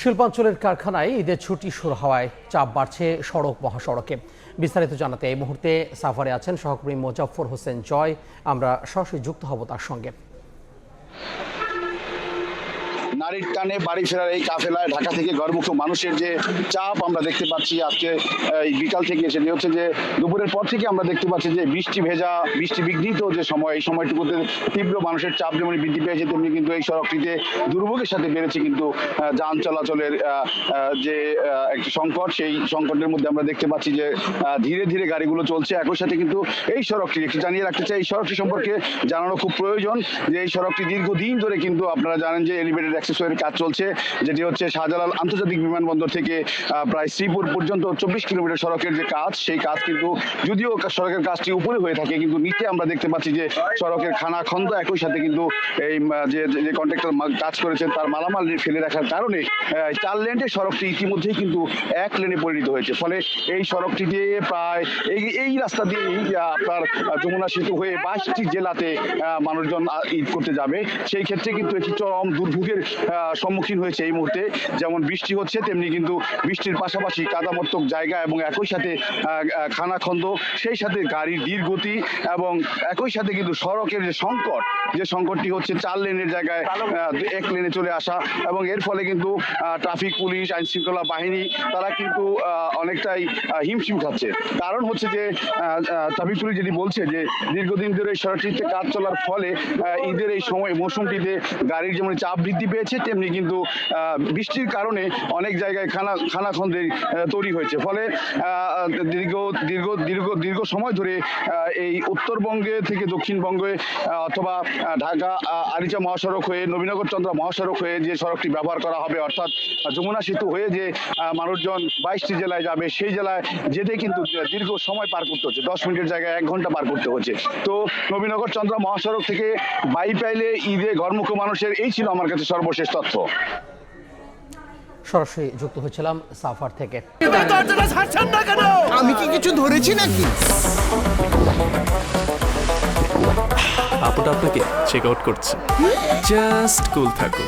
শিল্পাঞ্চলের কারখানায় ঈদের ছুটি শুরু হওয়ায় চাপ বাড়ছে সড়ক মহাসড়কে। বিস্তারিত জানাতে এই মুহূর্তে সাফারে আছেন সহকর্মী মোজাফফর হোসেন জয়। আমরা সরাসরি যুক্ত হব তার সঙ্গে। নারীর টানে বাড়ি ফেরার এই কাফেলায় ঢাকা থেকে ঘরমুখী মানুষের যে চাপ আমরা দেখতে পাচ্ছি আজকে এই বিকাল থেকে, সেটি হচ্ছে যে দুপুরের পর থেকে আমরা দেখতে পাচ্ছি যে বৃষ্টি ভেজা, বৃষ্টি বিঘ্নিত যে সময়, এই সময়টুকুতে তীব্র মানুষের চাপ যেমন বৃদ্ধি পেয়েছে, তেমনি কিন্তু এই সড়কটিতে দুর্ভোগের সাথে বেড়েছে কিন্তু যান চলাচলের যে একটি সংকট, সেই সংকটের মধ্যে আমরা দেখতে পাচ্ছি যে ধীরে ধীরে গাড়িগুলো চলছে। একই সাথে কিন্তু এই সড়কটি একটু জানিয়ে রাখতে চাই, এই সড়কটি সম্পর্কে জানানো খুব প্রয়োজন যে এই সড়কটি দীর্ঘদিন ধরে কিন্তু আপনারা জানেন যে এলিভেটেড অ্যাক্সেসওয়ের কাজ চলছে, যেটি হচ্ছে শাহজালাল আন্তর্জাতিক বিমানবন্দর থেকে প্রায় শ্রীপুর পর্যন্ত 24 কিলোমিটার সড়কের যে কাজ, সেই কাজ কিন্তু যদিও সড়কের কাজটি উপরে হয়ে থাকে, কিন্তু নিচে আমরা দেখতে পাচ্ছি যে সড়কের খানাখন্দ, একই সাথে কিন্তু এই যে কন্ট্রাক্টর কাজ করেছেন তার মালামাল ফেলে রাখার কারণে 4 লেনের সড়কটি ইতিমধ্যেই কিন্তু 1 লেনে পরিণত হয়েছে। ফলে এই সড়কটি দিয়ে প্রায় এই রাস্তা দিয়েই আপনার যমুনা সেতু হয়ে 22টি জেলাতে মানুষজন ঈদ করতে যাবে। সেই ক্ষেত্রে কিন্তু একটি চরম দুর্ভোগের সম্মুখীন হয়েছে এই মুহূর্তে। যেমন বৃষ্টি হচ্ছে, তেমনি কিন্তু বৃষ্টির পাশাপাশি কাদামর্তক জায়গা এবং একই সাথে খানাখন্দ, সেই সাথে গাড়ির ধীর গতি এবং একই সাথে কিন্তু সড়কের যে সংকটটি হচ্ছে 4 লেনের জায়গায় 1 লেনে চলে আসা, এবং এর ফলে কিন্তু ট্রাফিক পুলিশ, আইন শৃঙ্খলা বাহিনী তারা কিন্তু অনেকটাই হিমশিম খাচ্ছে। কারণ হচ্ছে যে ট্রাফিক পুলিশ যেটি বলছে যে দীর্ঘদিন ধরে এই সড়কটিতে কাজ চলার ফলে ঈদের এই সময় মৌসুমটিতে গাড়ির যেমন চাপ বৃদ্ধি পেয়েছে, তেমনি কিন্তু বৃষ্টির কারণে অনেক জায়গায় খানাখন্দে তৈরি হয়েছে। ফলে দীর্ঘ সময় ধরে এই উত্তরবঙ্গে থেকে দক্ষিণবঙ্গে অথবা ঢাকা আরিচা মহাসড়ক হয়ে নবীনগর চন্দ্রা মহাসড়ক হয়ে যে সড়কটি ব্যবহার করা হবে, অর্থাৎ যমুনা সেতু হয়ে যে মানুষজন 22টি জেলায় যাবে, সেই জেলায় যেতে কিন্তু দীর্ঘ সময় পার করতে হচ্ছে, 10 মিনিটের জায়গায় 1 ঘন্টা পার করতে হচ্ছে। তো নবীনগর চন্দ্রা মহাসড়ক থেকে বাইপাইলে ঈদে ঘরমুখী মানুষের এই ছিল আমার কাছে সর্বশেষ তথ্য। সরাসরি যুক্ত হয়েছিলাম সাফার থেকে। আমি কি কিছু ধরেছি নাকি? আপুটা আপনাকে চেক আউট করছে, জাস্ট কুল থাকুন।